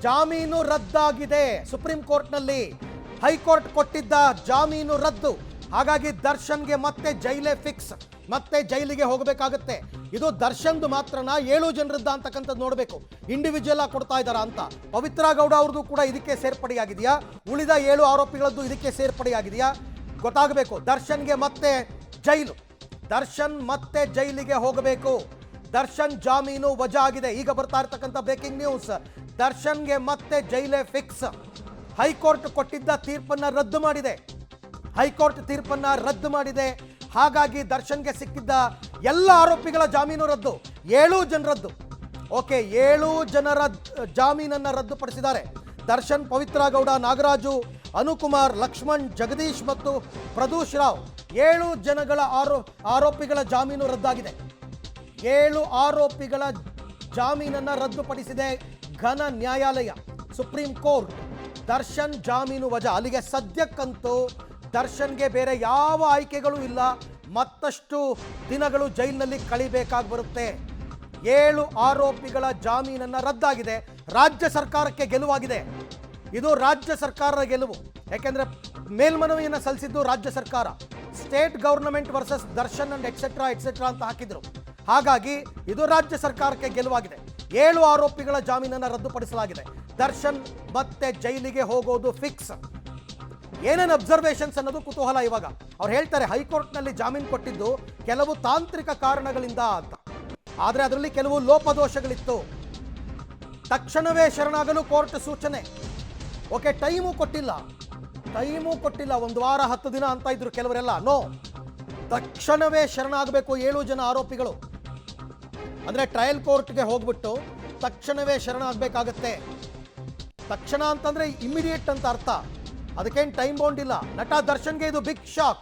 ಜಾಮೀನು ರದ್ದಾಗಿದೆ. ಸುಪ್ರೀಂ ಕೋರ್ಟ್ನಲ್ಲಿ ಹೈಕೋರ್ಟ್ ಕೊಟ್ಟಿದ್ದ ಜಾಮೀನು ರದ್ದು. ಹಾಗಾಗಿ ದರ್ಶನ್ಗೆ ಮತ್ತೆ ಜೈಲೇ ಫಿಕ್ಸ್, ಮತ್ತೆ ಜೈಲಿಗೆ ಹೋಗಬೇಕಾಗುತ್ತೆ. ಇದು ದರ್ಶನ್ದು ಮಾತ್ರನ 7 ಜನರದ್ದ ಅಂತಕ್ಕಂಥದ್ದು ನೋಡಬೇಕು. ಇಂಡಿವಿಜುವಲ್ ಆಗಿ ಕೊಡ್ತಾ ಇದ್ದಾರಾ ಅಂತ. ಪವಿತ್ರ ಗೌಡ ಅವ್ರದ್ದು ಕೂಡ ಇದಕ್ಕೆ ಸೇರ್ಪಡೆಯಾಗಿದೆಯಾ, ಉಳಿದ 7 ಆರೋಪಿಗಳದ್ದು ಇದಕ್ಕೆ ಸೇರ್ಪಡೆಯಾಗಿದೆಯಾ ಗೊತ್ತಾಗಬೇಕು. ದರ್ಶನ್ಗೆ ಮತ್ತೆ ಜೈಲು, ದರ್ಶನ್ ಮತ್ತೆ ಜೈಲಿಗೆ ಹೋಗಬೇಕು. ದರ್ಶನ್ ಜಾಮೀನು ವಜಾ ಆಗಿದೆ. ಈಗ ಬರ್ತಾ ಇರ್ತಕ್ಕಂಥ ಬ್ರೇಕಿಂಗ್ ನ್ಯೂಸ್, ದರ್ಶನ್ಗೆ ಮತ್ತೆ ಜೈಲೇ ಫಿಕ್ಸ್. ಹೈಕೋರ್ಟ್ ಕೊಟ್ಟಿದ್ದ ತೀರ್ಪನ್ನು ರದ್ದು ಮಾಡಿದೆ. ಹೈಕೋರ್ಟ್ ತೀರ್ಪನ್ನು ರದ್ದು ಮಾಡಿದೆ. ಹಾಗಾಗಿ ದರ್ಶನ್ಗೆ ಸಿಕ್ಕಿದ್ದ ಎಲ್ಲ ಆರೋಪಿಗಳ ಜಾಮೀನು ರದ್ದು. 7 ಜನರದ್ದು. ಓಕೆ, 7 ಜನರ ಜಾಮೀನನ್ನು ರದ್ದುಪಡಿಸಿದ್ದಾರೆ. ದರ್ಶನ್, ಪವಿತ್ರ ಗೌಡ, ನಾಗರಾಜು, ಅನುಕುಮಾರ್, ಲಕ್ಷ್ಮಣ್, ಜಗದೀಶ್ ಮತ್ತು ಪ್ರದೂಷ್ ರಾವ್ 7 ಜನಗಳ ಆರೋಪಿಗಳ ಜಾಮೀನು ರದ್ದಾಗಿದೆ. 7 ಆರೋಪಿಗಳ ಜಾಮೀನನ್ನು ರದ್ದುಪಡಿಸಿದೆ ಘನ ನ್ಯಾಯಾಲಯ, ಸುಪ್ರೀಂ ಕೋರ್ಟ್. ದರ್ಶನ್ ಜಾಮೀನು ವಜಾ. ಅಲ್ಲಿಗೆ ಸದ್ಯಕ್ಕಂತೂ ದರ್ಶನ್ಗೆ ಬೇರೆ ಯಾವ ಆಯ್ಕೆಗಳು ಇಲ್ಲ. ಮತ್ತಷ್ಟು ದಿನಗಳು ಜೈಲಿನಲ್ಲಿ ಕಳಿಬೇಕಾಗಿ ಬರುತ್ತೆ. 7 ಆರೋಪಿಗಳ ಜಾಮೀನನ್ನು ರದ್ದಾಗಿದೆ. ರಾಜ್ಯ ಸರ್ಕಾರಕ್ಕೆ ಗೆಲುವಾಗಿದೆ. ಇದು ರಾಜ್ಯ ಸರ್ಕಾರದ ಗೆಲುವು. ಯಾಕೆಂದರೆ ಮೇಲ್ಮನವಿಯನ್ನು ಸಲ್ಲಿಸಿದ್ದು ರಾಜ್ಯ ಸರ್ಕಾರ. State government versus Darshan and etcetera etcetera ಅಂತ ಹಾಕಿದ್ರು. ಹಾಗಾಗಿ ಇದು ರಾಜ್ಯ ಸರ್ಕಾರಕ್ಕೆ ಗೆಲುವಾಗಿದೆ. 7 ಆರೋಪಿಗಳ ಜಾಮೀನನ್ನು ರದ್ದುಪಡಿಸಲಾಗಿದೆ. ದರ್ಶನ್ ಮತ್ತೆ ಜೈಲಿಗೆ ಹೋಗೋದು ಫಿಕ್ಸ್. ಏನೇನು ಅಬ್ಸರ್ವೇಷನ್ಸ್ ಅನ್ನೋದು ಕುತೂಹಲ. ಇವಾಗ ಅವ್ರು ಹೇಳ್ತಾರೆ ಹೈಕೋರ್ಟ್ನಲ್ಲಿ ಜಾಮೀನು ಕೊಟ್ಟಿದ್ದು ಕೆಲವು ತಾಂತ್ರಿಕ ಕಾರಣಗಳಿಂದ ಅಂತ. ಆದರೆ ಅದರಲ್ಲಿ ಕೆಲವು ಲೋಪದೋಷಗಳಿತ್ತು. ತಕ್ಷಣವೇ ಶರಣಾಗಲು ಕೋರ್ಟ್ ಸೂಚನೆ. ಓಕೆ, ಟೈಮು ಕೊಟ್ಟಿಲ್ಲ, 1 ವಾರ 10 ದಿನ ಅಂತ ಇದ್ರು ಕೆಲವರೆಲ್ಲ. ನೋ, ತಕ್ಷಣವೇ ಶರಣಾಗಬೇಕು 7 ಜನ ಆರೋಪಿಗಳು. ಅಂದರೆ ಟ್ರಯಲ್ ಕೋರ್ಟ್ಗೆ ಹೋಗ್ಬಿಟ್ಟು ತಕ್ಷಣವೇ ಶರಣಾಗಬೇಕಾಗತ್ತೆ. ತಕ್ಷಣ ಅಂತಂದರೆ ಇಮಿಡಿಯೇಟ್ ಅಂತ ಅರ್ಥ. ಅದಕ್ಕೇನು ಟೈಮ್ ಬೌಂಡ್ ಇಲ್ಲ. ನಟ ದರ್ಶನ್ಗೆ ಇದು ಬಿಗ್ ಶಾಕ್.